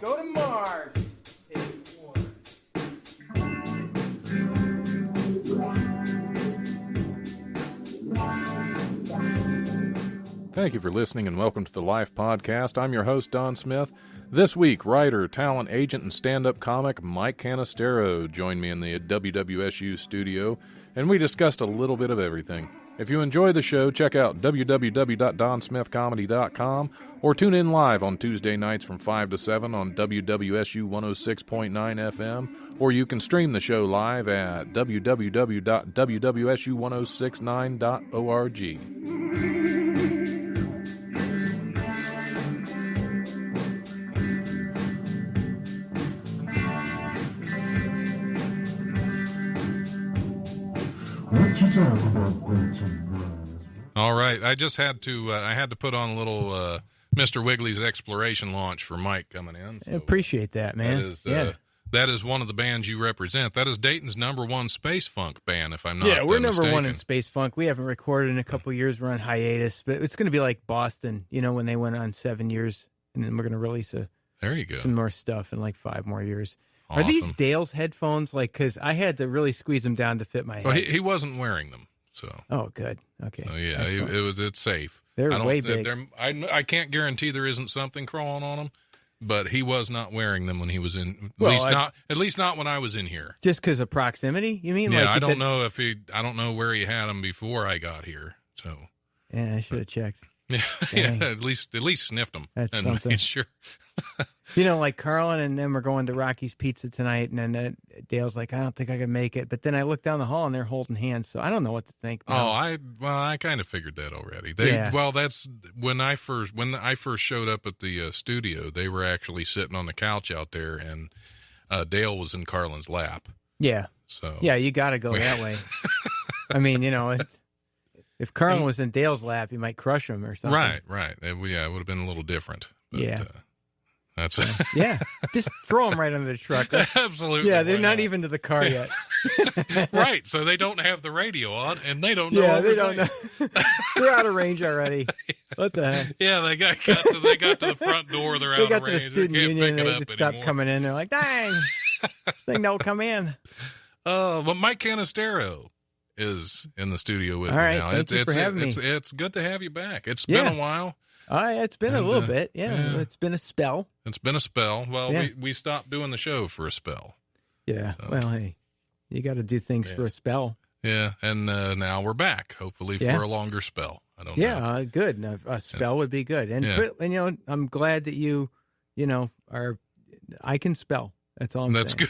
Go to Mars. Take one. Thank you for listening and welcome to the Life Podcast. I'm your host, Don Smith. This week, writer, talent, agent, and stand-up comic Mike Canistero joined me in the WWSU studio, and we discussed a little bit of everything. If you enjoy the show, check out www.donsmithcomedy.com or tune in live on Tuesday nights from 5 to 7 on WWSU 106.9 FM, or you can stream the show live at www.wwsu1069.org. All right, I just had to put on a little Mr. Wiggly's exploration launch for Mike coming in. So I appreciate that, man. That is one of the bands you represent. That is Dayton's #1 space funk band, if I'm not we're mistaken. #1 in space funk. We haven't recorded in a couple of years. We're on hiatus, but it's going to be like Boston, when they went on 7 years, and then we're going to release there you go. some more stuff in like 5 more years. Awesome. Are these Dale's headphones? Because I had to really squeeze them down to fit my head. Well, he wasn't wearing them, so. Oh, good. Okay. So yeah, it's safe. They're way big. I can't guarantee there isn't something crawling on them, but he was not wearing them when he was in. At least not when I was in here. Just because of proximity, you mean? Yeah, I don't know where he had them before I got here. So. Yeah, I should have checked. Yeah, at least sniffed them. That's and something. Made sure. Like Carlin and them are going to Rocky's Pizza tonight, and then Dale's like, I don't think I can make it. But then I look down the hall and they're holding hands, so I don't know what to think. Oh, I kind of figured that already. Well, that's when I first showed up at the studio. They were actually sitting on the couch out there, and Dale was in Carlin's lap. Yeah. So yeah, you got to go that way. I mean, if Carlin was in Dale's lap, you might crush him or something. Right. It would have been a little different. But, yeah. That's yeah. Just throw them right under the truck. Absolutely. Yeah, they're not even to the car yet. Right. So they don't have the radio on, and they don't know. Yeah, they don't know. They're out of range already. What the heck? Yeah, they got to the front door. They're out of range. They got to the student union. They stopped anymore. coming in. They're like, dang, this thing don't come in. But Mike Canistero is in the studio with me now. Thank you for having me. It's good to have you back. It's been a while. It's been a little bit. Yeah, it's been a spell. It's been a spell. Well, we stopped doing the show for a spell. Yeah. So. Well, hey, you got to do things for a spell. Yeah, and now we're back. Hopefully for a longer spell. I don't know. Yeah, good. A spell would be good. And I'm glad that you are. I can spell. That's all. That's good.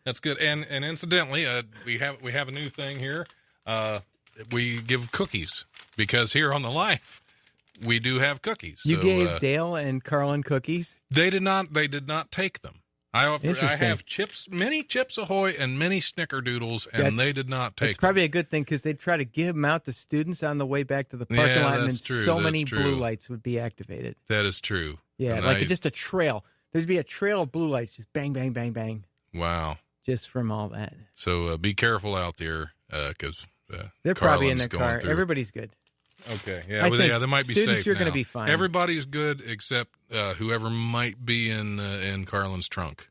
That's good. And incidentally, we have a new thing here. We give cookies because here on the Life. We do have cookies. You gave Dale and Carlin cookies? They did not take them. I have chips, mini Chips Ahoy and mini Snickerdoodles, and they did not take them. It's probably a good thing because they'd try to give them out to students on the way back to the parking lot, and so many blue lights would be activated. That is true. Yeah, and just a trail. There'd be a trail of blue lights, just bang, bang, bang, bang. Wow. Just from all that. So be careful out there because they're probably in their car. Everybody's good. Okay, yeah, they might be safe. Students, you're going to be fine. Everybody's good except whoever might be in Carlin's trunk.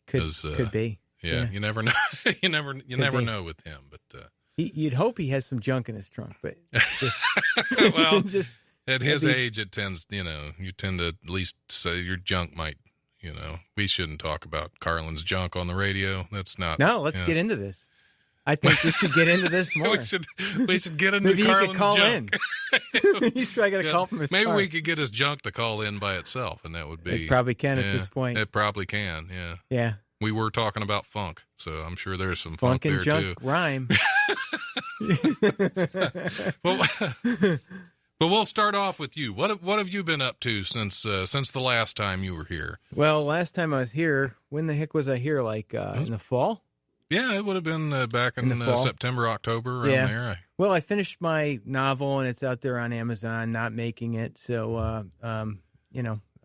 Could be. Yeah, you never know. you never know with him. But you'd hope he has some junk in his trunk, but well, at his age, it tends. You tend to at least say your junk might. We shouldn't talk about Carlin's junk on the radio. That's not. No, let's get into this. I think we should get into this more. we should get into Maybe Carlin's he could call junk. in. He's trying to get a call from his Maybe car. we could get his junk to call in by itself, and that would be... It probably can at this point. It probably can, yeah. Yeah. We were talking about funk, so I'm sure there's some funk there, and junk too. Rhyme. But we'll start off with you. What have you been up to since the last time you were here? Well, last time I was here, when the heck was I here? Like in the fall? Yeah, it would have been back in September, October, around there. Well, I finished my novel, and it's out there on Amazon, Not Making It. So,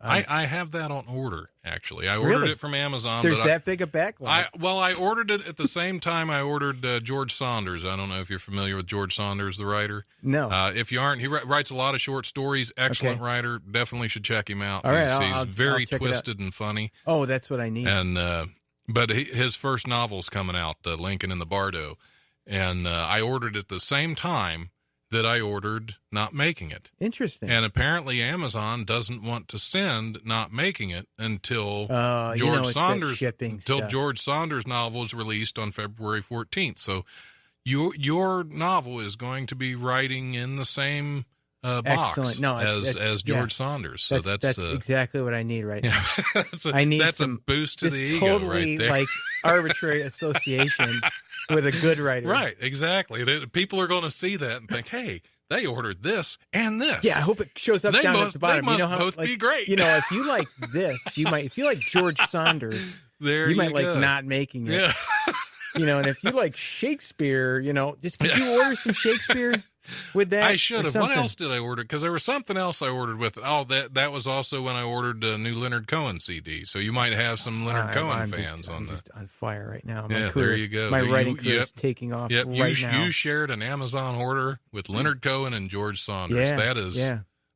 I have that on order, actually. I ordered Really? it from Amazon. There's but that big a backlog. I ordered it at the same time I ordered George Saunders. I don't know if you're familiar with George Saunders, the writer. No. If you aren't, he writes a lot of short stories. Excellent writer. Definitely should check him out. All right, He's very I'll check twisted and funny. Oh, that's what I need. And but his first novel's coming out, Lincoln in the Bardo, and I ordered it the same time that I ordered Not Making It. Interesting. And apparently Amazon doesn't want to send Not Making It until George Saunders' novel is released on February 14th. So your novel is going to be writing in the same box as George Saunders. So that's exactly what I need right now. I need a boost to the ego totally right there. like arbitrary association with a good writer. Right, exactly. People are going to see that and think, hey, they ordered this and this. Yeah, I hope it shows up down at the bottom. They must both be great. If you like this, if you like George Saunders, you might like Not Making It. Yeah. And if you like Shakespeare, did you order some Shakespeare with that? I should have. What else did I order? Because there was something else I ordered with it. Oh, that was also when I ordered a new Leonard Cohen CD. So you might have some Leonard Cohen fans I'm on just on fire right now. There you go. My writing career is taking off right now. You shared an Amazon order with Leonard Cohen and George Saunders.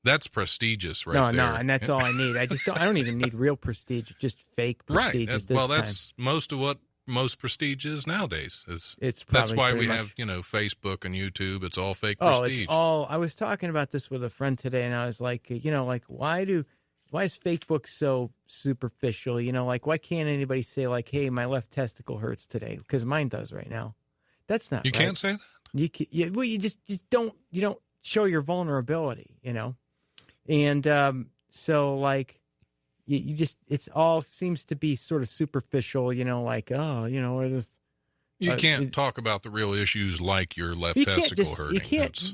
That's prestigious there. No, and that's all I need. I don't even need real prestige, just fake prestige. Right. That's most of what most prestige is nowadays. That's why we have Facebook and YouTube. It's all fake prestige. It's all. I was talking about this with a friend today, and I was like, why is Facebook so superficial? Why can't anybody say like, hey, my left testicle hurts today? Because mine does right now. That's not. You right. can't say that. You just don't show your vulnerability. And so like. You just, it's all seems to be sort of superficial, You can't talk about the real issues like your left testicle hurting.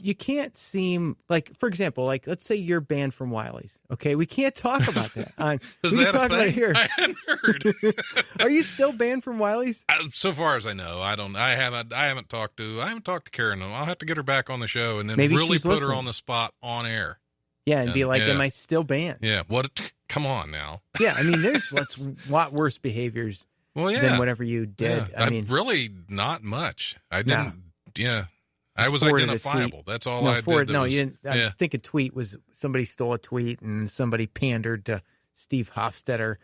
You can't seem like, for example, like let's say you're banned from Wiley's. Okay, we can't talk about that. Is we that can talk a thing? about it here. I hadn't heard. Are you still banned from Wiley's? So far as I know, I don't. I haven't talked to Karen. I'll have to get her back on the show and then Maybe really put listening. her on the spot on air. Yeah, and be like, am I still banned? Yeah. What? Come on now. Yeah, I mean, there's a lot worse behaviors than whatever you did. Yeah. I mean, really not much. I didn't. Yeah. I was identifiable. That's all I did. No, you didn't. I was thinking tweet was somebody stole a tweet and somebody pandered to Steve Hofstetter.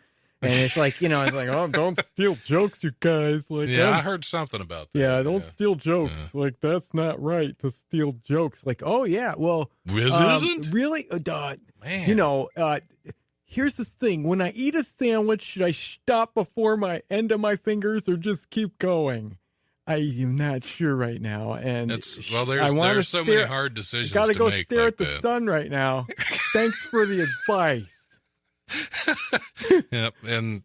And it's like, it's like, oh, don't steal jokes, you guys. Like, I heard something about that. Yeah, don't steal jokes. Yeah. Like, that's not right to steal jokes. Like, oh, yeah, well. Isn't? Really? Man. Here's the thing. When I eat a sandwich, should I stop before my end of my fingers or just keep going? I am not sure right now. And there's so many hard decisions to make. Got to go stare at the sun right now. Thanks for the advice. Yep, and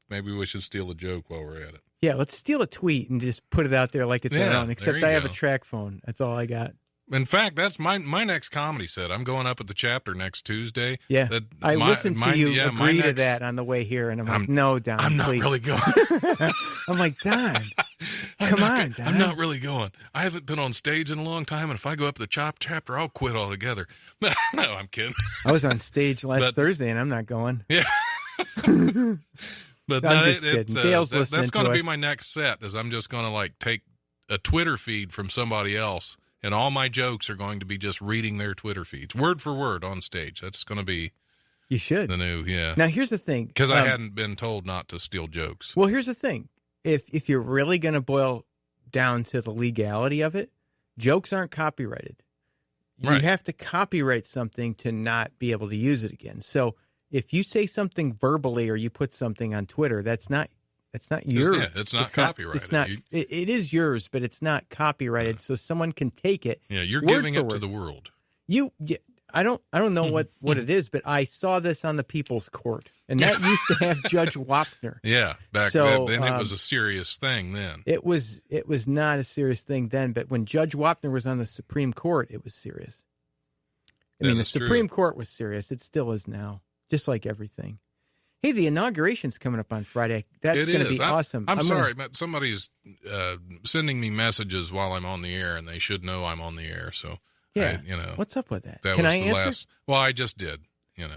maybe we should steal a joke while we're at it. Yeah, let's steal a tweet and just put it out there like it's our own. Except I have a track phone. That's all I got. In fact, that's my next comedy set. I'm going up at the Chapter next Tuesday. Yeah, I listened to you agree to that on the way here, and I'm like, no, Don, I'm not please. really going. I'm like, Don, come on, Don. I'm not really going. I haven't been on stage in a long time, and if I go up to the Chapter, I'll quit altogether. No, I'm kidding. I was on stage last Thursday, and I'm not going. Yeah. But I'm just kidding. Dale's listening that's going to us. be my next set. Is I'm just going to take a Twitter feed from somebody else. And all my jokes are going to be just reading their Twitter feeds, word for word on stage. That's going to be you should the new, Now, here's the thing. Because I hadn't been told not to steal jokes. Well, here's the thing. If you're really going to boil down to the legality of it, jokes aren't copyrighted. You have to copyright something to not be able to use it again. So if you say something verbally or you put something on Twitter, that's not yours. It's not copyrighted. It's not. It is yours, but it's not copyrighted, so someone can take it. Yeah, you're giving it to the world. I don't know what it is, but I saw this on the People's Court, and that used to have Judge Wapner. Yeah, back then it was a serious thing. Then it was not a serious thing then, but when Judge Wapner was on the Supreme Court, it was serious. I mean, the Supreme Court was serious. It still is now, just like everything. Hey, the inauguration's coming up on Friday. That's going to be awesome. I'm sorry, but somebody's sending me messages while I'm on the air, and they should know I'm on the air. So, yeah, what's up with that? Can I answer? Well, I just did.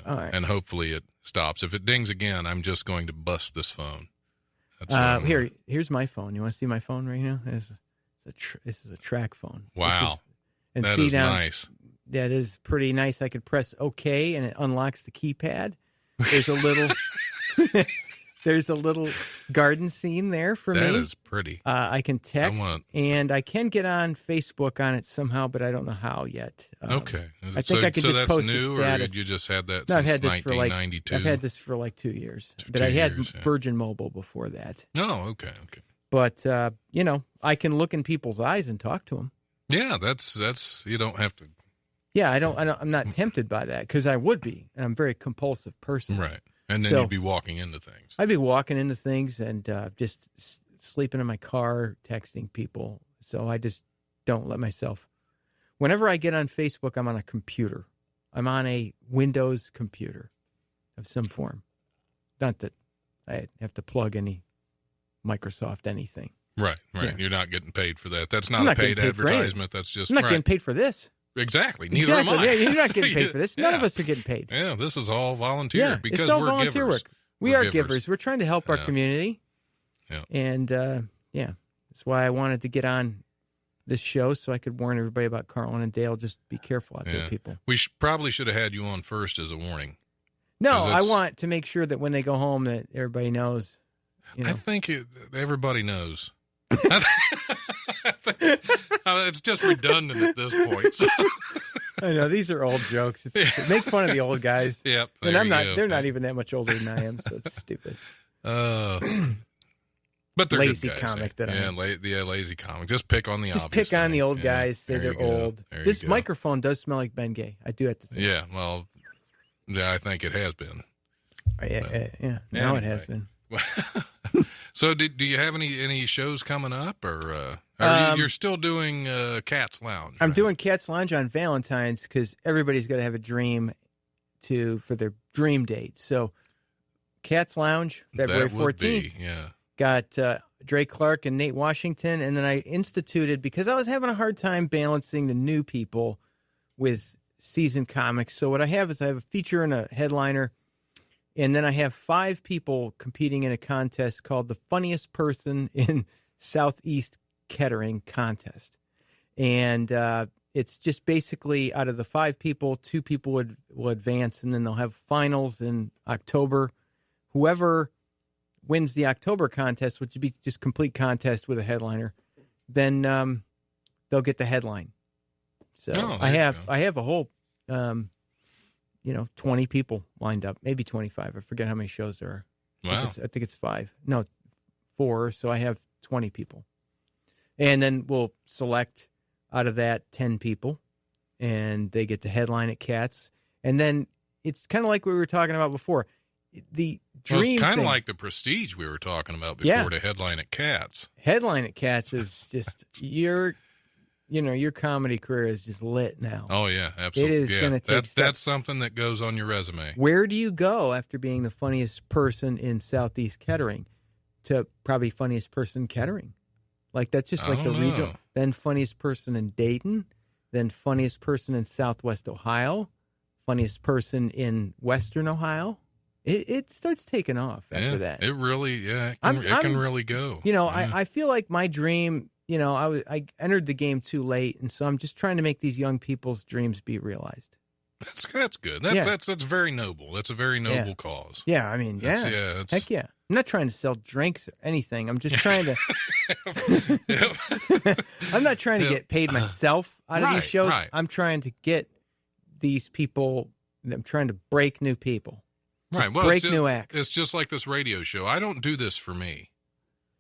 All right. and hopefully it stops. If it dings again, I'm just going to bust this phone. That's Here's my phone. You want to see my phone right now? This is a track phone. Wow. That is nice. That is pretty nice. I could press OK and it unlocks the keypad. There's a little there's a little garden scene there for me. That is pretty. I can text and I can get on Facebook on it somehow, but I don't know how yet. Okay. I think I could just that's post new, a status. or you just had that No, I've since had this 1992? I've had this for like 2 years. But 2 I had years, yeah. Virgin Mobile before that. Oh, okay. But, I can look in people's eyes and talk to them. Yeah, that's you don't have to. Yeah, I'm not tempted by that because I would be. And I'm a very compulsive person. Right. And then you'd be walking into things. I'd be walking into things and just sleeping in my car, texting people. So I just don't let myself. Whenever I get on Facebook, I'm on a computer. I'm on a Windows computer of some form. Not that I have to plug any Microsoft anything. Right. Yeah. You're not getting paid for that. That's not a paid advertisement. That's just I'm not getting paid for this. Exactly. Neither am I. Yeah, you're not getting paid for this. None of us are getting paid. Yeah, this is all volunteer because it's all we're volunteer givers. work. We are givers. We're trying to help our community. Yeah. And that's why I wanted to get on this show so I could warn everybody about Carlin and Dale. Just be careful out there, people. We probably should have had you on first as a warning. No, I want to make sure that when they go home that everybody knows. I think everybody knows. It's just redundant at this point. So. I know these are old jokes. Make fun of the old guys. Yep, and I'm not. They're not even that much older than I am, so it's stupid. But they're lazy good guys, comic that I am. Lazy comic. Just pick on the Just obvious pick on thing. the old guys. Say they're old. This microphone does smell like Ben Gay. I do have to say. Yeah, well, I think it has been. Yeah. Now it has been. So, do you have any shows coming up, or you're still doing Cat's Lounge? I'm right? doing Cat's Lounge on Valentine's because everybody's got to have a dream for their dream date. So, Cat's Lounge, February 14th. Got Dre Clark and Nate Washington, and then I instituted because I was having a hard time balancing the new people with seasoned comics. So what I have is I have a feature and a headliner. And then I have 5 people competing in a contest called the Funniest Person in Southeast Kettering Contest. And it's just basically out of the 5 people, 2 people will advance, and then they'll have finals in October. Whoever wins the October contest, which would be just complete contest with a headliner, then they'll get the headline. So I have a whole 20 people lined up, maybe 25. I forget how many shows there are. Wow. I think it's 5. No, 4. So I have 20 people. And then we'll select out of that 10 people, and they get to headline at Cats. And then it's kind of like we were talking about before. The dream it's kind of thing, like the Prestige we were talking about before to headline at Cats. Headline at Cats is just your comedy career is just lit now. Oh, yeah, absolutely. It is going to take steps. That's something that goes on your resume. Where do you go after being the funniest person in Southeast Kettering to probably funniest person in Kettering? Like, that's just like the regional. Then funniest person in Dayton. Then funniest person in Southwest Ohio. Funniest person in Western Ohio. It starts taking off after that. It really, it can really go. I feel like my dream, I entered the game too late, and so I'm just trying to make these young people's dreams be realized. That's good. That's very noble. That's a very noble cause. Yeah, I mean, heck yeah. I'm not trying to sell drinks or anything. I'm just trying to. I'm not trying to get paid myself out of these shows. Right. I'm trying to get these people. I'm trying to break new people. Right. Well, break new acts. It's just like this radio show. I don't do this for me.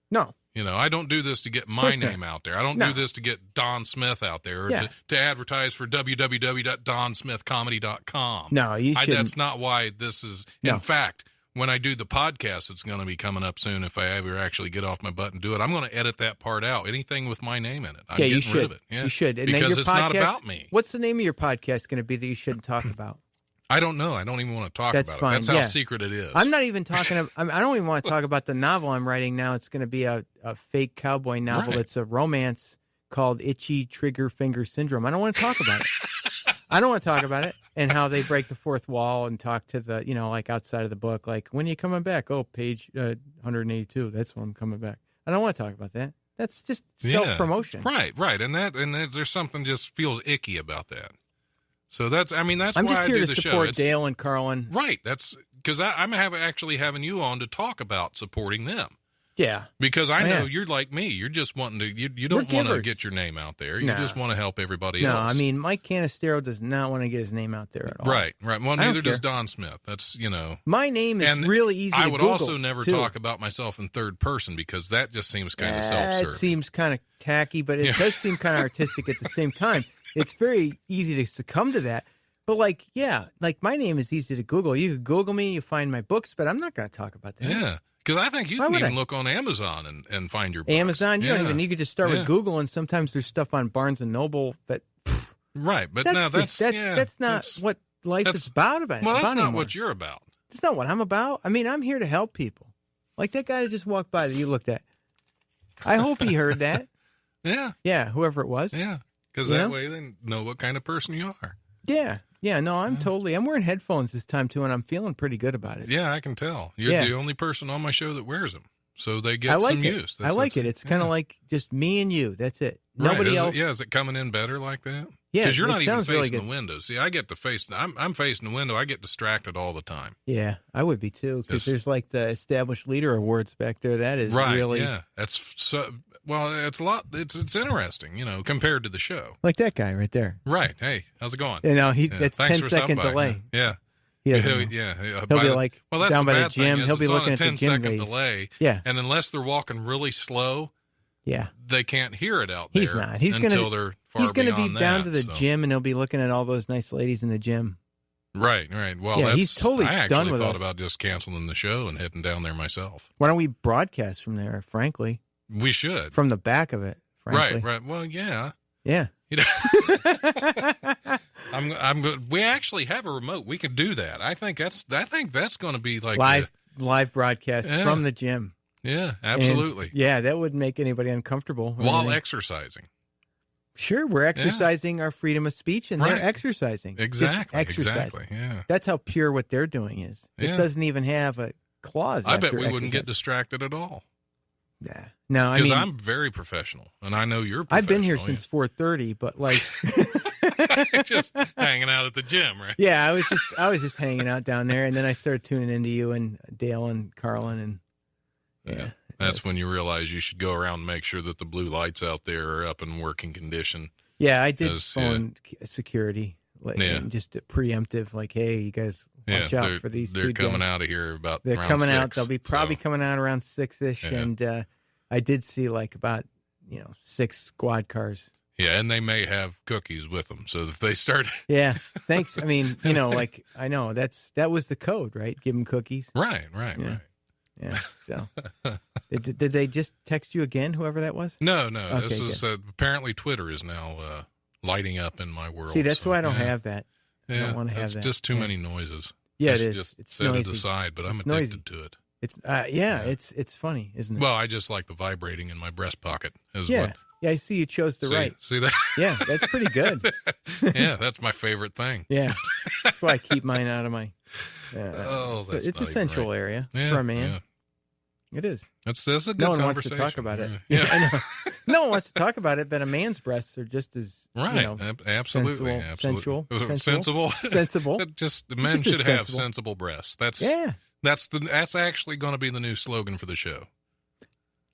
No. I don't do this to get my name out there. I don't do this to get Don Smith out there or to advertise for www.donsmithcomedy.com. No, you shouldn't. That's not why this is. No. In fact, when I do the podcast, it's going to be coming up soon. If I ever actually get off my butt and do it, I'm going to edit that part out. Anything with my name in it, I'm getting rid of it. Yeah, you should. And because it's not about me. What's the name of your podcast going to be that you shouldn't talk about? I don't know. I don't even want to talk about fine. it. That's how secret it is. I'm not even talking. I don't even want to talk about the novel I'm writing now. It's going to be a fake cowboy novel. Right. It's a romance called Itchy Trigger Finger Syndrome. I don't want to talk about it. I don't want to talk about it and how they break the fourth wall and talk to the, like outside of the book, like, when are you coming back? Oh, page 182. That's when I'm coming back. I don't want to talk about that. That's just self-promotion. Right. And there's something just feels icky about that. So that's I'm why just I here do to the support show. Dale and Carlin. Right. That's because I'm actually having you on to talk about supporting them. Yeah. Because I know you're like me. You're just wanting to, you don't want to get your name out there. You just want to help everybody else. No, I mean, Mike Canistero does not want to get his name out there at all. Right. Well, neither does Don Smith. That's, My name is really easy to Google. I would also never talk about myself in third person because that just seems kind of self-serving. It seems kind of tacky, but it does seem kind of artistic at the same time. It's very easy to succumb to that. But my name is easy to Google. You could Google me, you find my books, but I'm not going to talk about that. Yeah. Because I think you can even look on Amazon and find your books. Amazon, you could just start with Google, and sometimes there's stuff on Barnes and Noble, but right. But that's not what life is about. Well, that's not what you're about. That's not what I'm about. I mean, I'm here to help people. Like that guy that just walked by that you looked at. I hope he heard that. Yeah, whoever it was. Yeah, because that way they know what kind of person you are. Yeah, no, I'm wearing headphones this time too, and I'm feeling pretty good about it. Yeah, I can tell. You're the only person on my show that wears them, so they get some use. I like it. It's kind of like just me and you. That's it. Nobody else. Is it coming in better like that? Yeah, because you're not even facing really the window. See, I get to face. I'm facing the window. I get distracted all the time. Yeah, I would be too, because there's like the Established Leader Awards back there. That is really that's so. Well, it's a lot. It's interesting, compared to the show. Like that guy right there. Right. Hey, how's it going? That's 10-second delay. Yeah. He'll be like down by the gym. He'll be looking at the gym ladies. Delay. Yeah. And unless they're walking really slow, they can't hear it out there. He's not. Until they're far He's going to be down to the so. gym, and he'll be looking at all those nice ladies in the gym. Right. Well, he's totally done with us. I actually thought about just canceling the show and heading down there myself. Why don't we broadcast from there, frankly? We should. From the back of it, frankly. Right. Well, yeah. Yeah. We actually have a remote. We could do that. I think that's going to be like live broadcast from the gym. Yeah, absolutely. And that wouldn't make anybody uncomfortable. While exercising. Sure, we're exercising our freedom of speech, and they're exercising. Exactly. Just exercising. Exactly. Yeah. That's how pure what they're doing is. Yeah. It doesn't even have a clause. I bet we wouldn't get distracted at all. Yeah. No, because I'm very professional, and I know you're professional. I've been here since 4:30, but like just hanging out at the gym, right? Yeah, I was just hanging out down there, and then I started tuning into you and Dale and Carlin, and that's when you realize you should go around and make sure that the blue lights out there are up in working condition. Yeah, I did phone security, and just preemptive, like, hey, you guys. Watch out for these. They're coming guys. out of here about. They're around coming 6, out. They'll be probably coming out around 6-ish, and I did see like about 6 squad cars. Yeah, and they may have cookies with them, so if they start. Yeah, thanks. I mean, like I know that was the code, right? Give them cookies. Right. Yeah. So, did they just text you again? Whoever that was? No. Okay, this is apparently Twitter is now lighting up in my world. See, that's why I don't have that. Yeah, I don't want to have that. It's just too many noises. Yeah, it is. Just set it aside, but I'm addicted to it. It's it's funny, isn't it? Well, I just like the vibrating in my breast pocket. Yeah, I see you chose the right. See that? Yeah, that's pretty good. Yeah, that's my favorite thing. Yeah, that's why I keep mine out of my. It's a central area for a man. Yeah. It is. That's a good no one conversation. wants to talk about it. Yeah. I know. No one wants to talk about it, but a man's breasts are just as absolutely, sensual. Sensible. Just men should have sensible breasts. That's actually going to be the new slogan for the show.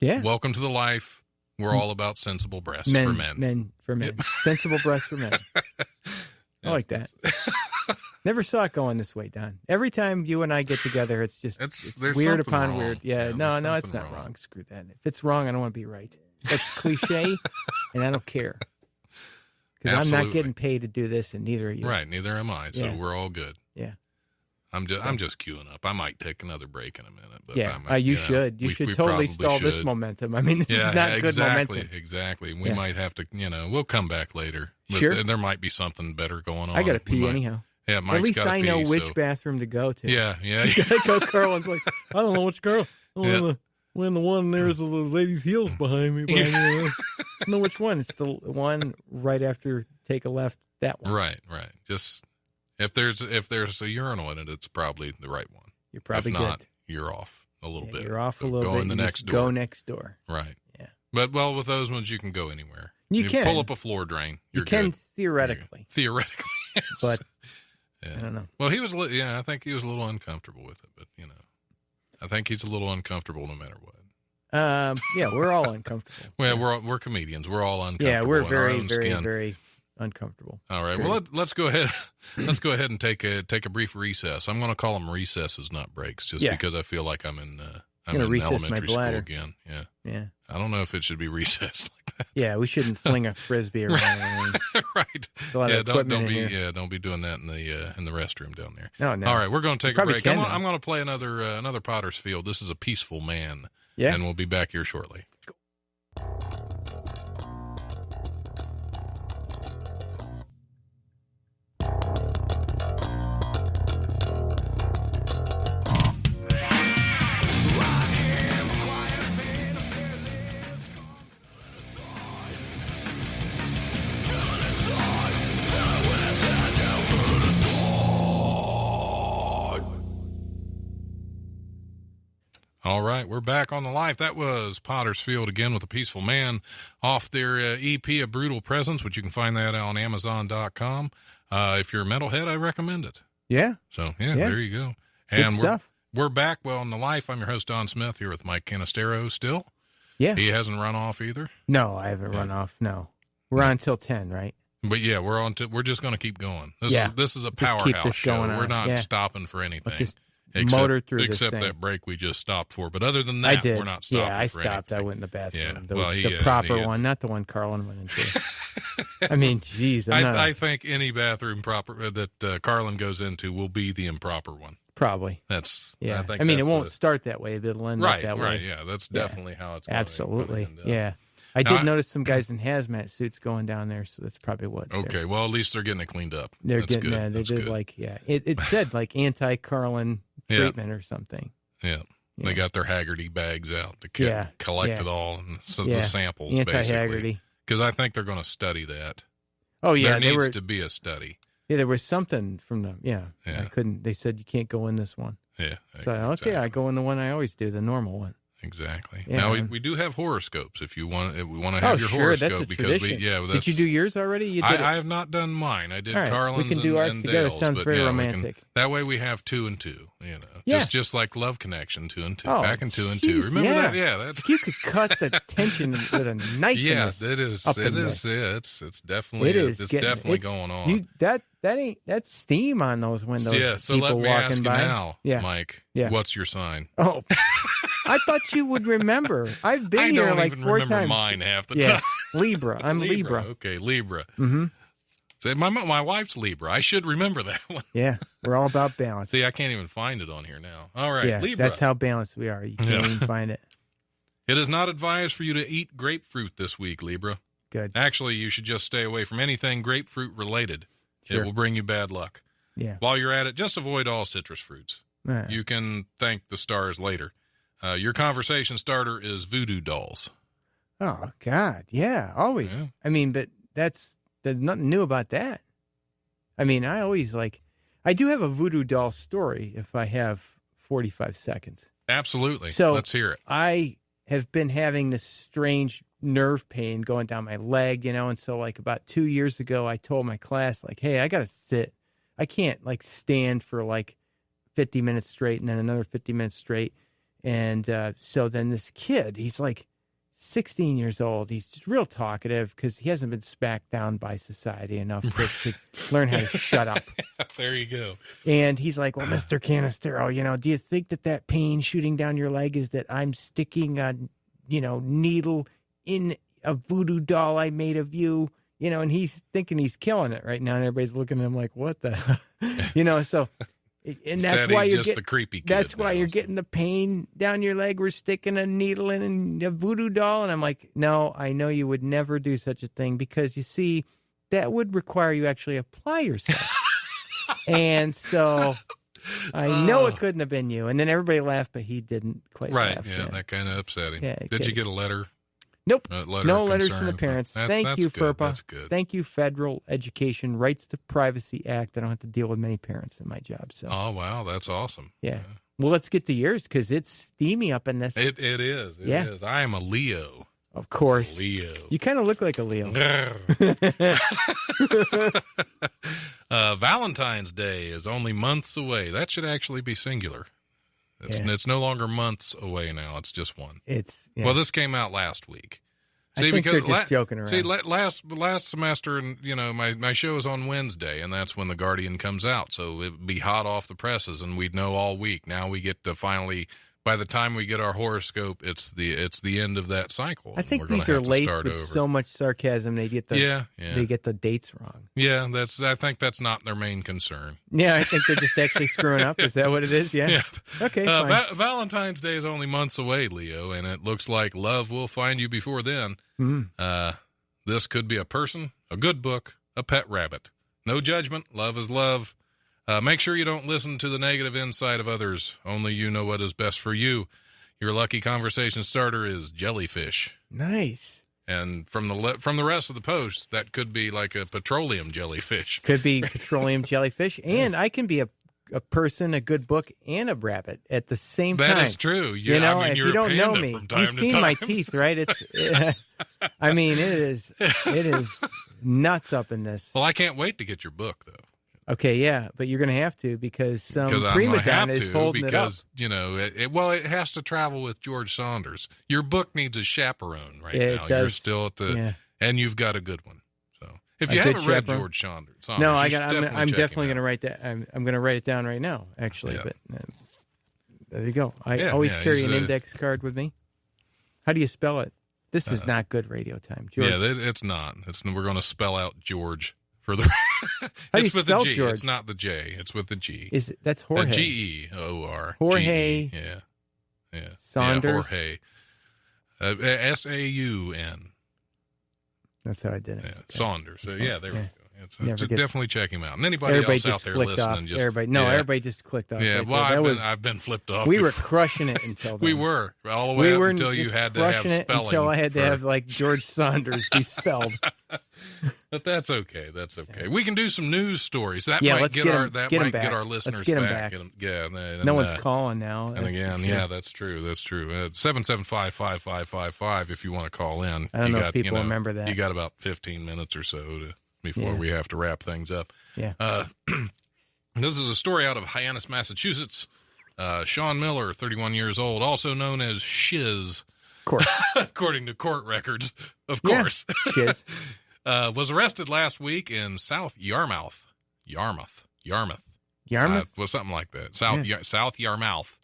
Yeah. Welcome to the life. We're all about sensible breasts for men. Men for men. Sensible breasts for men. I like that. Never saw it going this way, Don. Every time you and I get together, it's just it's weird upon wrong. Weird. Yeah, no, it's not wrong. Screw that. If it's wrong, I don't want to be right. That's cliche, and I don't care. Because I'm not getting paid to do this, and neither are you. Right, neither am I, so we're all good. Yeah. I'm just queuing up. I might take another break in a minute. But you should. You should totally stall this momentum. I mean, this is not good momentum. Exactly. We might have to, we'll come back later. Sure. There might be something better going on. I got to pee anyhow. Yeah, Mike's at least I know which so. bathroom to go to. Yeah. You gotta go. Carlin's like, I don't know which girl. when the one there's the lady's heels behind me. I know which one. It's the one right after take a left. That one. Right. Just if there's a urinal in it, it's probably the right one. You're probably if not, good. You're off a little bit. You're off a little go bit. In the you next just door. Go next door. Right. Yeah. But with those ones, you can go anywhere. You can pull up a floor drain. You can theoretically. Theoretically, yes. But yeah. I don't know. Well, I think he was a little uncomfortable with it, but I think he's a little uncomfortable no matter what. Yeah, we're all uncomfortable. Well, we're comedians. We're all uncomfortable. Yeah, we're in our very, own very, skin. very uncomfortable. All right. Well, let's go ahead. Let's go ahead and take a brief recess. I'm going to call them recesses, not breaks, just because I feel like I'm in elementary school again. Yeah. Yeah. I don't know if it should be recessed like that. Yeah, we shouldn't fling a frisbee around. Right. A lot of equipment in here. Don't be doing that in the restroom down there. No. All right, we're going to take a break. I'm I'm going to play another Potter's Field. This is A Peaceful Man. Yeah. And we'll be back here shortly. All right, we're back on the life. That was Potter's Field again with A Peaceful Man off their EP, A Brutal Presence, which you can find that on Amazon.com. If you're a metalhead, I recommend it. Yeah. So, there you go. And Good stuff. We're back. Well, on the life, I'm your host, Don Smith, here with Mike Canistero still. Yeah. He hasn't run off either. No, I haven't run off. No. We're on till 10, right? But yeah, we're just going to keep going. This is a Just keep powerhouse this show. going on. We're not Yeah. stopping for anything. Let's just motor through this except thing. that break we just stopped for. But other than that, I did. we're not stopping. Yeah, I for stopped. anything. I went in the bathroom. Yeah. The proper one, not the one Carlin went into. I mean, geez. I think any bathroom that Carlin goes into will be the improper one. Probably. That's yeah. I mean, it won't start that way, but it'll end up that way. Right. Yeah, that's definitely how it's. Absolutely. Gonna end up. Yeah. I did notice some guys in hazmat suits going down there, so that's probably what. Okay, well, at least they're getting it cleaned up. They're that's getting good. They did good. It said like anti-Carlin treatment or something. Yeah. They got their Haggerty bags out to collect it all and the samples, anti-Haggerty. Because I think they're going to study that. Oh yeah, there needs to be a study. Yeah, there was something from them. Yeah. I couldn't. They said you can't go in this one. Yeah. So exactly. I go in the one I always do, the normal one. Exactly. Yeah. Now we do have horoscopes if we want to have your horoscope that's a because tradition. did you do yours already? You did I have not done mine. I did All right. Carlin's. We can do ours and together. Dale's, Sounds very romantic. that way we have 2 and 2. Just like Love Connection 2 and 2. Oh, Back in 2 and 2. Remember that? Yeah, that's. You could cut the tension with a knife. Yeah, it is. It is. Yeah, it's definitely. It's definitely going on. That's steam on those windows. Yeah. So people let me walking ask you by. now, Yeah. Mike. Yeah. What's your sign? Oh, I thought you would remember. I've been here don't like even 4 remember times. mine half the time. Libra. I'm Libra. Okay, Libra. Mm-hmm. So my wife's Libra. I should remember that one. Yeah, we're all about balance. See, I can't even find it on here now. All right, yeah, Libra. that's how balanced we are. You can't even find it. It is not advised for you to eat grapefruit this week, Libra. Good. Actually, you should just stay away from anything grapefruit related. Sure. It will bring you bad luck. Yeah. While you're at it, just avoid all citrus fruits. You can thank the stars later. Your conversation starter is voodoo dolls. Oh, God. Yeah, always. Yeah. I mean, but there's nothing new about that. I mean, I do have a voodoo doll story if I have 45 seconds. Absolutely. So let's hear it. I have been having this strange nerve pain going down my leg, and so like about 2 years ago, I told my class, like, hey, I got to sit. I can't like stand for like 50 minutes straight and then another 50 minutes straight. And so then this kid, he's like 16 years old. He's just real talkative because he hasn't been smacked down by society enough to learn how to shut up. There you go. And he's like, well, Mr. Canistero, do you think that pain shooting down your leg is that I'm sticking a, needle in a voodoo doll I made of you? And he's thinking he's killing it right now. And everybody's looking at him like, what the, so, and that's why you're just the creepy kid. That's why you're getting the pain down your leg. We're sticking a needle in a voodoo doll. And I'm like, no, I know you would never do such a thing because you see, that would require you actually apply yourself. And so I know it couldn't have been you. And then everybody laughed, but he didn't quite Right, laugh. yeah, that kind of upset him. Yeah, Did you get a letter? Nope. Letter no of letters concern? from the parents. That's Thank you, good. FERPA. That's good. Thank you, Federal Education Rights to Privacy Act. I don't have to deal with many parents in my job. So. Oh, wow, that's awesome. Yeah. Well, let's get to yours because it's steamy up in this. It is. It is. I am a Leo. Of course. Leo. You kind of look like a Leo. Valentine's Day is only months away. That should actually be singular. It's no longer months away now. It's just one. Well, this came out last week. See, I think they're just joking around. See, last semester, and my show is on Wednesday, and that's when The Guardian comes out. So it'd be hot off the presses, and we'd know all week. Now we get to finally. By the time we get our horoscope, it's the end of that cycle. I think these are laced with so much sarcasm they get they get the dates wrong. Yeah, I think that's not their main concern. Yeah, I think they're just actually screwing up. Is that what it is? Yeah. Okay. Fine. Valentine's Day is only months away, Leo, and it looks like love will find you before then. Mm-hmm. This could be a person, a good book, a pet rabbit. No judgment. Love is love. Make sure you don't listen to the negative insight of others. Only you know what is best for you. Your lucky conversation starter is jellyfish. Nice. And from the rest of the post, that could be like a petroleum jellyfish. Could be petroleum jellyfish. And I can be a person, a good book, and a rabbit at the same time. That is true. You know, if you don't know me, you've seen my teeth, right? It's. I mean, it is nuts up in this. Well, I can't wait to get your book, though. Okay, yeah, but you're going to have to because some prima donna is holding it up. It has to travel with George Saunders. Your book needs a chaperone now. It does. You're still at and you've got a good one. So if you haven't read George Saunders, no, I'm definitely going to write that. I'm going to write it down right now, actually. Yeah. But there you go. I always carry an index card with me. How do you spell it? This is not good radio time, George. Yeah, it's not. We're going to spell out George. For the it's with the G. George? It's not the J. It's with the G. That's Jorge? G-E-O-R. Jorge. Yeah. Saunders. Yeah, Jorge. S-A-U-N. That's how I did it. Yeah. Okay. Saunders. So, there we go. Definitely check him out. And anybody else out there listening, everybody just clicked off. Yeah, I've been flipped off. We were crushing it until then. We were all the way up until you had to have spelling. Until I had to have like George Saunders be spelled. But that's okay. That's okay. We can do some news stories. That might get our listeners back. No one's calling now. And again, that's true. That's true. 775-5555 if you want to call in. I don't know if people remember that. You got about 15 minutes or so before we have to wrap things up. Yeah. This is a story out of Hyannis, Massachusetts. Sean Miller, 31 years old, also known as Shiz. Of course. According to court records, of course. Yeah, Shiz. Was arrested last week in South Yarmouth. Yarmouth? Was something like that. South Yarmouth. South Yarmouth.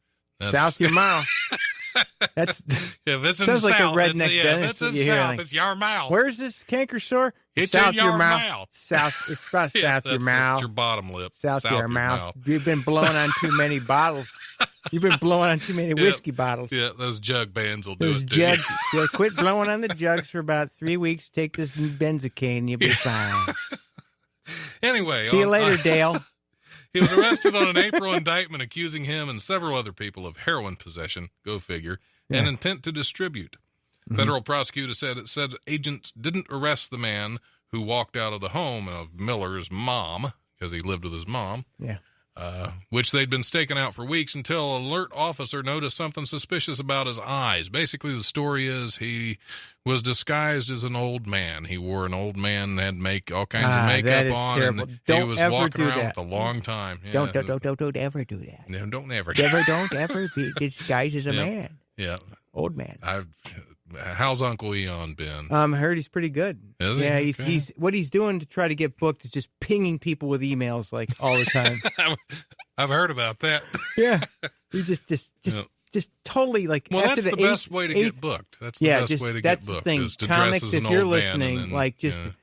That's sounds like South, a redneck. It's in South. It's Yarmouth. Where's this canker sore? It's South in your mouth. South. It's about South your mouth. It's your bottom lip. South your mouth. You've been blowing on too many bottles. You've been blowing on too many whiskey bottles. Yeah, those jug bands will do it. Quit blowing on the jugs for about 3 weeks. Take this benzocaine, you'll be fine. Anyway, see you later, Dale. He was arrested on an April indictment accusing him and several other people of heroin possession, go figure, and intent to distribute. Federal prosecutor said agents didn't arrest the man who walked out of the home of Miller's mom, because he lived with his mom, which they'd been staking out for weeks until an alert officer noticed something suspicious about his eyes. Basically, the story is he was disguised as an old man. He wore an old man and had all kinds of makeup on. Terrible. And don't he was ever walking do around that. with a long time. Yeah. Don't ever do that. No, don't ever. Don't ever be disguised as a man. Yeah. Old man. How's Uncle Eon been? I heard he's pretty good. Is he? Yeah, Okay. he's what he's doing to try to get booked is just pinging people with emails like all the time. I've heard about that. Yeah, he just totally like. Well, after that's the best way to get booked. That's the best way to get booked. Thing. Is to Comics, dress as an if you're old listening, man and then,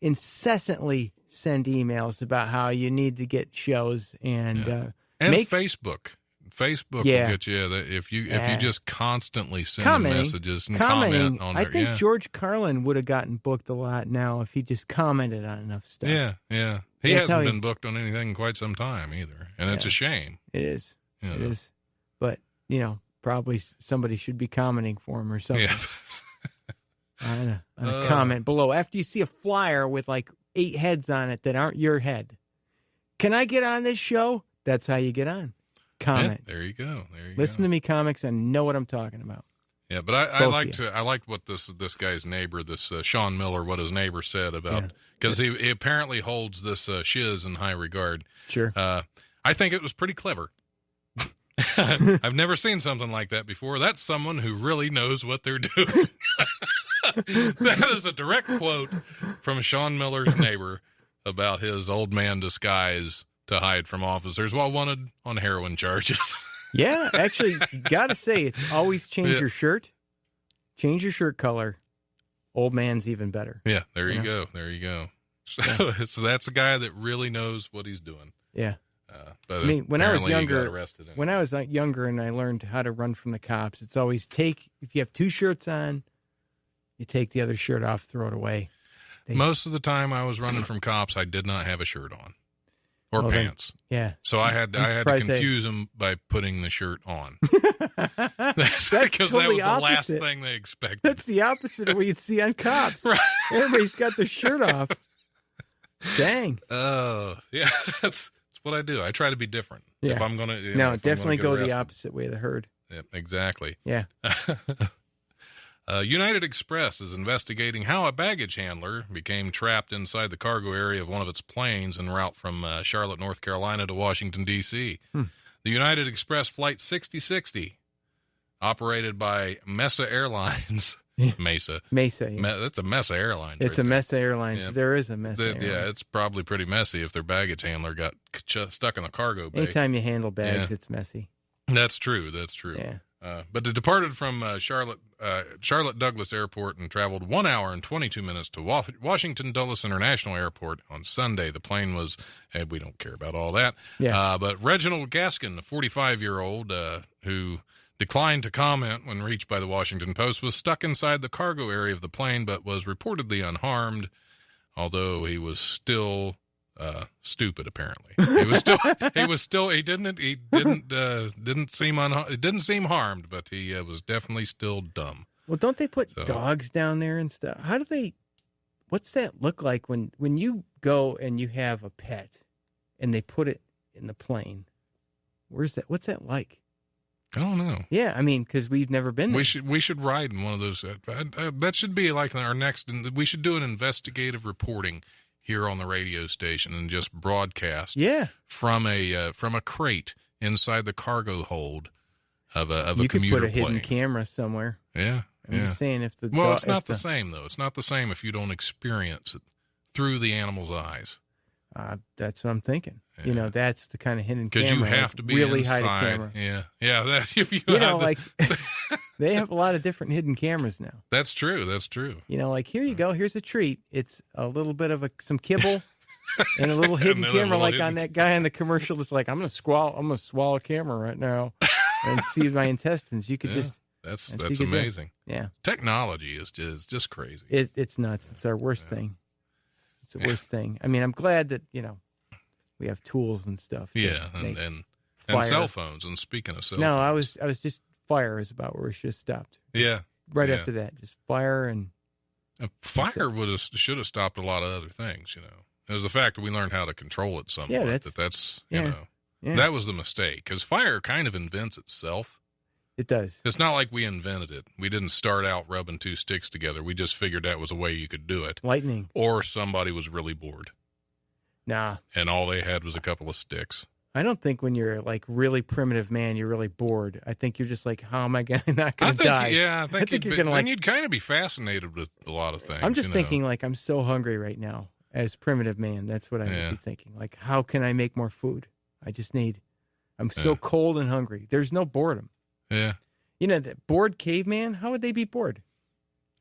incessantly send emails about how you need to get shows and Facebook. Facebook Yeah. will get you. That if you just constantly send Commenting. messages and Commenting. comment on I it, think yeah. George Carlin would have gotten booked a lot now if he just commented on enough stuff. Yeah. He That's how hasn't he- been booked on anything in quite some time either, and it's a shame. It is. You It know. is. But, probably somebody should be commenting for him or something. Yeah. On a comment below. After you see a flyer with like 8 heads on it that aren't your head. Can I get on this show? That's how you get on. Comment. Yeah, there you go. Listen to me, comics, and know what I'm talking about. Yeah, but I Both liked of you. I liked what this guy's neighbor, this Sean Miller, what his neighbor said about, because he apparently holds this shiz in high regard. Sure. I think it was pretty clever. I've never seen something like that before. That's someone who really knows what they're doing. That is a direct quote from Sean Miller's neighbor about his old man disguise to hide from officers while wanted on heroin charges. Yeah, actually, you got to say, it's always change Yeah. your shirt. Change your shirt color. Old man's even better. Yeah, there you go. There you go. So, so that's a guy that really knows what he's doing. Yeah. But I mean, when I was apparently he got younger, arrested anyway. when I was younger and I learned how to run from the cops, it's always if you have 2 shirts on, you take the other shirt off, throw it away. Most of the time I was running from cops, I did not have a shirt on or Well, then- pants. Yeah. So I had to surprised confuse them by putting the shirt on. That's That's because totally that was the last opposite. thing they expected. That's the opposite of what you'd see on cops. Right. Everybody's got their shirt off. Dang. Oh, yeah. That's what I do. I try to be different. Yeah. If I'm going to No, definitely go the opposite way of the herd. Yep, exactly. Yeah. United Express is investigating how a baggage handler became trapped inside the cargo area of one of its planes en route from Charlotte, North Carolina to Washington, D.C. The United Express Flight 6060, operated by Mesa Airlines. Mesa. Mesa. Yeah. That's a Mesa Airlines. It's right a there. Mesa Airlines. Yeah. There is a Mesa Airlines. Yeah, it's probably pretty messy if their baggage handler got stuck in the cargo bay. Anytime you handle bags, it's messy. That's true. That's true. Yeah. But it departed from Charlotte Douglas Airport and traveled 1 hour and 22 minutes to Washington Dulles International Airport on Sunday. The plane was, we don't care about all that. Yeah. But Reginald Gaskin, the 45-year-old who declined to comment when reached by the Washington Post, was stuck inside the cargo area of the plane, but was reportedly unharmed, although he was still stupid. Apparently, he didn't seem harmed, but he was definitely still dumb. Well, don't they put dogs down there and stuff? What's that look like when you go and you have a pet and they put it in the plane? What's that like? I don't know. Yeah, I mean, because we've never been there. We should ride in one of those. That should be like our next. We should do an investigative reporting here on the radio station and just broadcast. Yeah. From a crate inside the cargo hold of a you could commuter put a plane. hidden camera somewhere. Yeah. I'm just saying if the it's not the same though. It's not the same if you don't experience it through the animal's eyes. That's what I'm thinking. Yeah. You know, that's the kind of hidden camera. Because you have to be really inside. hide a camera. Yeah. That, if you like they have a lot of different hidden cameras now. That's true. That's true. You know, like here you go. Here's a treat. It's a little bit of some kibble and a little hidden camera, like on that guy in the commercial. That's like I'm gonna swallow a camera right now and see my intestines. You could just. That's amazing. Yeah. Technology is just crazy. It's nuts. It's our worst thing. It's the worst thing. I mean, I'm glad that, we have tools and stuff. Yeah, and cell phones. And speaking of cell phones. No, I was just fire is about where we should have stopped. Yeah. Right after that, just fire and fire should have stopped a lot of other things, It was the fact that we learned how to control it somewhat. Yeah, that was the mistake, because fire kind of invents itself. It does. It's not like we invented it. We didn't start out rubbing 2 sticks together. We just figured that was a way you could do it. Lightning. Or somebody was really bored. Nah. And all they had was a couple of sticks. I don't think when you're like really primitive man, you're really bored. I think you're just like, how am I not going to die? Yeah, I think you're going to you'd kind of be fascinated with a lot of things. I'm just thinking like I'm so hungry right now as primitive man. That's what I would be thinking. Like, how can I make more food? I'm so cold and hungry. There's no boredom. Yeah. That bored caveman, how would they be bored?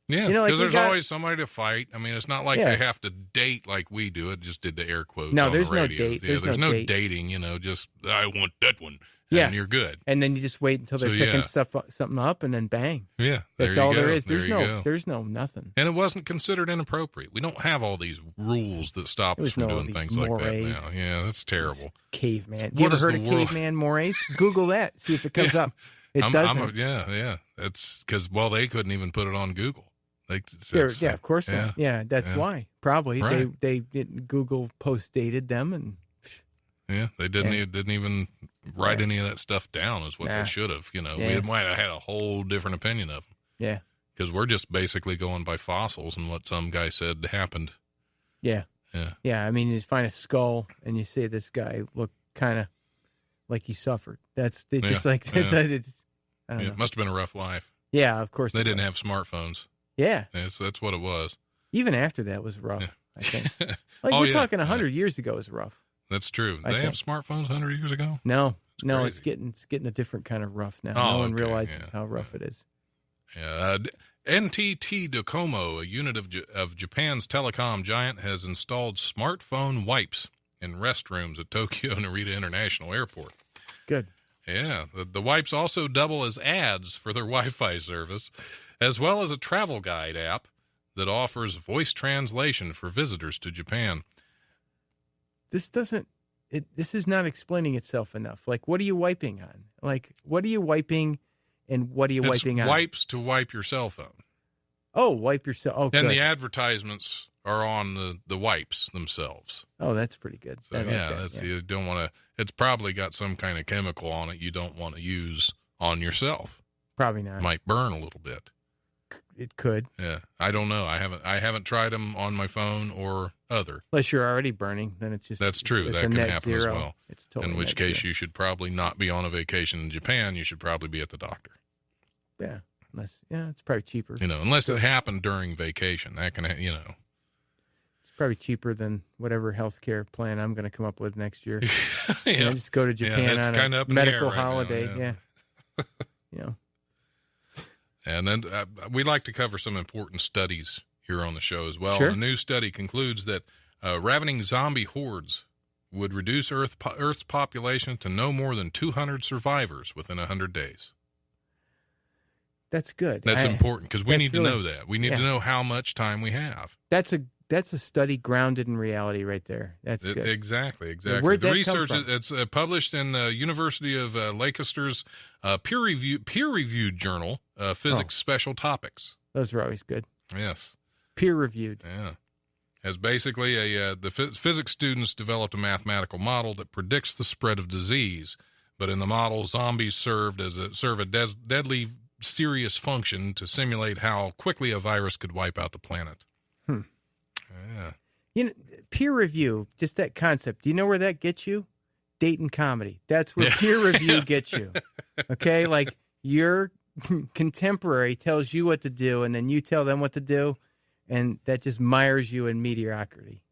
Yeah, because there's always somebody to fight. I mean, it's not like they have to date like we do. It just did the air quotes. No, on there's the no radio. date. Yeah, there's no date. dating. Just I want that one. Yeah. and you're good. And then you just wait until they're picking something up, and then bang. Yeah, that's all there is. There's no nothing. And it wasn't considered inappropriate. We don't have all these rules that stop us from doing things like that now. Yeah, that's terrible. Caveman. You ever heard of caveman mores? Google that. See if it comes up. It doesn't. Yeah. It's because, they couldn't even put it on Google. Of course not. Yeah, that's why. Probably. Right. They didn't Google post-dated them. And yeah, they didn't even write any of that stuff down is what they should have. We might have had a whole different opinion of them. Yeah. Because we're just basically going by fossils and what some guy said happened. Yeah. Yeah. Yeah, I mean, you find a skull and you say this guy looked kind of like he suffered. It's, I don't know. It must have been a rough life. Yeah, of course. They didn't have smartphones. Yeah. So that's what it was. Even after that was rough, I think. We're talking 100 years ago was rough. That's true. They have smartphones 100 years ago? No, it's getting a different kind of rough now. No one realizes how rough it is. Yeah. NTT Docomo, a unit of Japan's telecom giant, has installed smartphone wipes in restrooms at Tokyo Narita International Airport. Good. Yeah. The wipes also double as ads for their Wi-Fi service, as well as a travel guide app that offers voice translation for visitors to Japan. This is not explaining itself enough. Like, what are you wiping on? Like, what are you wiping, and what are you wiping on? Wipes to wipe your cell phone. Oh, wipe your cell. Oh, and the advertisements are on the wipes themselves. Oh, that's pretty good. So, you don't want to. It's probably got some kind of chemical on it you don't want to use on yourself. Probably not. Might burn a little bit. It could. Yeah, I don't know. I haven't tried them on my phone or other. Unless you're already burning, then it's just that's true. It's that can happen zero. as well. It's totally in which case you should probably not be on a vacation in Japan. You should probably be at the doctor. Yeah, it's probably cheaper. Unless it happened during vacation, that can It's probably cheaper than whatever healthcare plan I'm going to come up with next year. Yeah, just go to Japan on a medical holiday. Right now, And then we like to cover some important studies here on the show as well. Sure. A new study concludes that ravening zombie hordes would reduce Earth's population to no more than 200 survivors within 100 days. That's good. That's important because we need to know that. We need to know how much time we have. That's a study grounded in reality right there. That's good. Exactly. Where'd the that research come from? It's published in the University of Lancaster's peer-reviewed journal, Physics Special Topics. Those are always good. Yes. Peer-reviewed. Yeah. As basically the physics students developed a mathematical model that predicts the spread of disease, but in the model, zombies serve a deadly serious function to simulate how quickly a virus could wipe out the planet. Yeah. Peer review, just that concept. Do you know where that gets you? Dayton comedy. That's where peer review gets you. Okay? Like your contemporary tells you what to do, and then you tell them what to do, and that just mires you in mediocrity.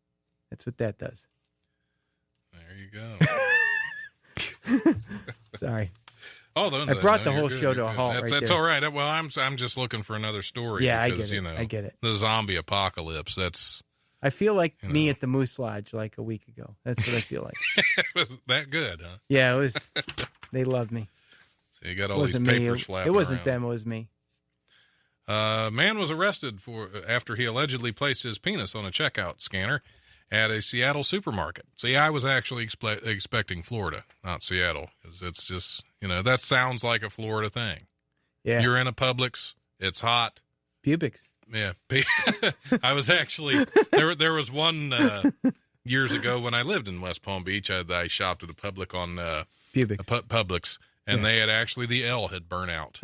That's what that does. There you go. Sorry. Oh, I brought the whole show to a halt. That's all right. Well, I'm just looking for another story. Yeah, because, I get it. The zombie apocalypse. I feel like me at the Moose Lodge like a week ago. That's what I feel like. It was that good, huh? Yeah, it was. They loved me. So you got all these papers flapping It wasn't around. them. It was me. Man was arrested after he allegedly placed his penis on a checkout scanner at a Seattle supermarket. See, I was actually expecting Florida, not Seattle, because it's just, that sounds like a Florida thing. Yeah. You're in a Publix. It's hot. Pubics. Yeah. I was actually, there was one years ago when I lived in West Palm Beach. I shopped at a Publix. And they had the L had burnt out.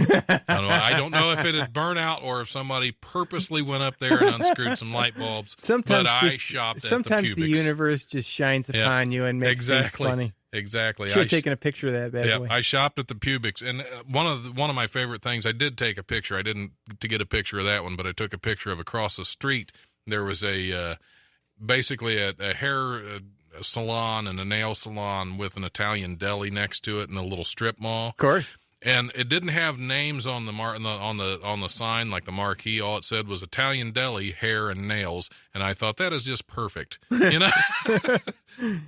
I don't know if it had burnt out or if somebody purposely went up there and unscrewed some light bulbs. Sometimes I shopped at the Sometimes Pubics. the universe just shines upon you and makes things funny. Exactly. Should have taken a picture of that bad boy. I shopped at the Pubics, and one of my favorite things. I did take a picture. I didn't to get a picture of that one, but I took a picture of across the street. There was basically a hair salon and a nail salon with an Italian deli next to it and a little strip mall. Of course. And it didn't have names on the on the sign, like the marquee. All it said was Italian Deli, hair and nails. And I thought that is just perfect. You know,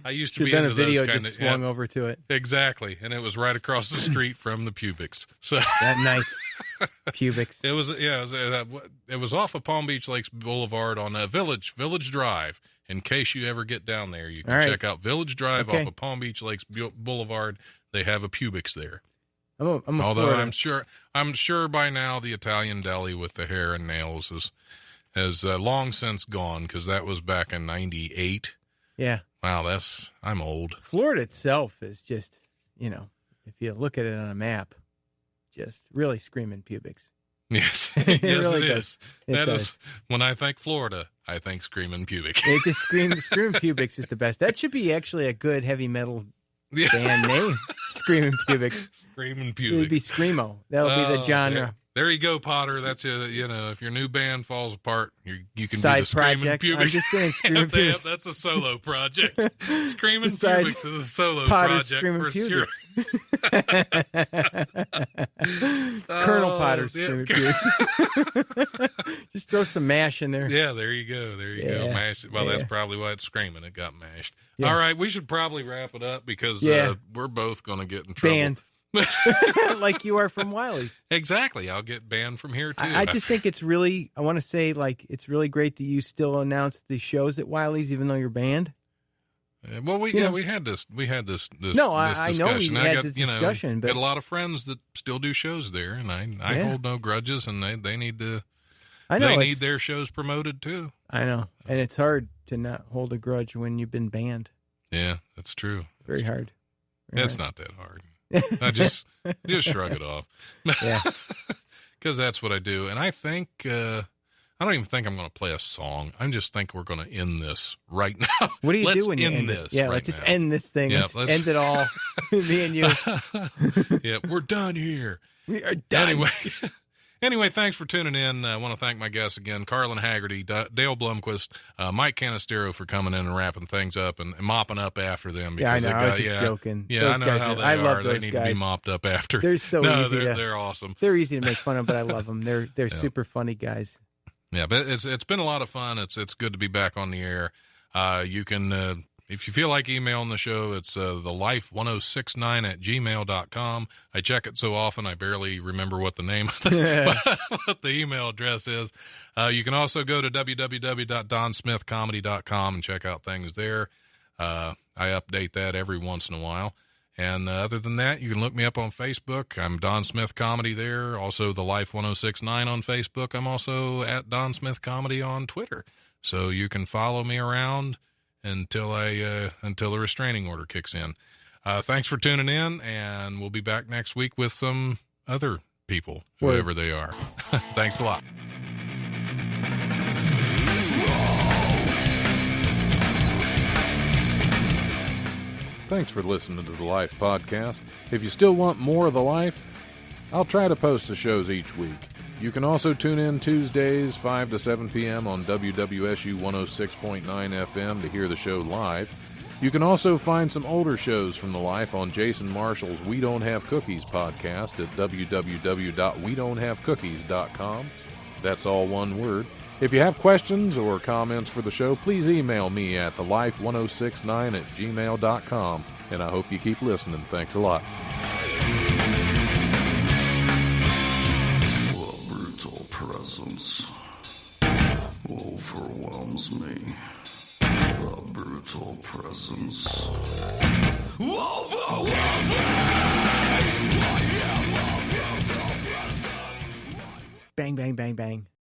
I used to be into a video those kind just of swung over to it. Exactly, and it was right across the street from the Pubics. So that nice Pubics. It was off of Palm Beach Lakes Boulevard on Village Drive. In case you ever get down there, you can check out Village Drive off of Palm Beach Lakes Boulevard. They have a Pubics there. Although I'm sure by now the Italian Deli with the hair and nails has long since gone, because that was back in '98. Yeah. Wow, I'm old. Florida itself is just, if you look at it on a map, just really screaming Pubics. Yes, It yes, really it does. is. It That does. is when I think Florida, I think screaming pubic. It just screaming Pubics is the best. That should be actually a good heavy metal band name. Screaming Pubic. Screaming pubic. It'd be Screamo. That'll be the genre. Yeah. There you go, Potter. That's if your new band falls apart, you can Side be the Screaming project. Pubics. I'm just saying, Screaming Pubics. That's a solo project. Screaming Side- Pubics is a solo Potter's project Screaming for sure. Pubics. Colonel Potter's Screaming Pubics. Just throw some mash in there. Yeah, there you go. There you go. Mash. Well, that's probably why it's screaming. It got mashed. Yeah. All right, we should probably wrap it up, because we're both going to get in trouble. Banned. Like you are from Wiley's. Exactly. I'll get banned from here, too. I just think it's really, I want to say, it's really great that you still announce the shows at Wiley's, even though you're banned. Well, we had this No, discussion. I know we had this discussion, but got a lot of friends that still do shows there, and I hold no grudges, and they need to. I know they need their shows promoted too. I know, and it's hard to not hold a grudge when you've been banned. Yeah, that's true. Very hard. It's not that hard. I just shrug it off. Yeah, because that's what I do, and I think. I don't even think I'm going to play a song. I just think we're going to end this right now. What do you do when you end end this? it? Yeah, right let's just now. end this thing. Yeah, let's end it all. Me and you. Yeah, we're done here. We are done. Anyway, thanks for tuning in. I want to thank my guests again, Carlin Haggerty, Dale Blomquist, Mike Canistero, for coming in and wrapping things up and mopping up after them. Yeah, I know. I was just yeah, joking. Yeah, those I know guys how they I are. love those they need guys. to be mopped up after. They're so easy. They're awesome. They're easy to make fun of, but I love them. They're super funny guys. Yeah, but it's been a lot of fun. It's good to be back on the air. You can, if you feel like emailing the show, it's thelife1069@gmail.com. I check it so often I barely remember what the name of what the email address is. You can also go to www.donsmithcomedy.com and check out things there. I update that every once in a while. And other than that, you can look me up on Facebook. I'm Don Smith Comedy there. Also, The Life 1069 on Facebook. I'm also at Don Smith Comedy on Twitter. So you can follow me around until the restraining order kicks in. Thanks for tuning in, and we'll be back next week with some other people, whoever they are. Thanks a lot. Thanks for listening to the Life Podcast. If you still want more of the Life, I'll try to post the shows each week. You can also tune in Tuesdays, 5 to 7 p.m. on WWSU 106.9 FM to hear the show live. You can also find some older shows from the Life on Jason Marshall's We Don't Have Cookies podcast at www.wedon'thavecookies.com. That's all one word. If you have questions or comments for the show, please email me at thelife1069@gmail.com. And I hope you keep listening. Thanks a lot. The brutal presence overwhelms me. The brutal presence overwhelms me. Bang, bang, bang, bang.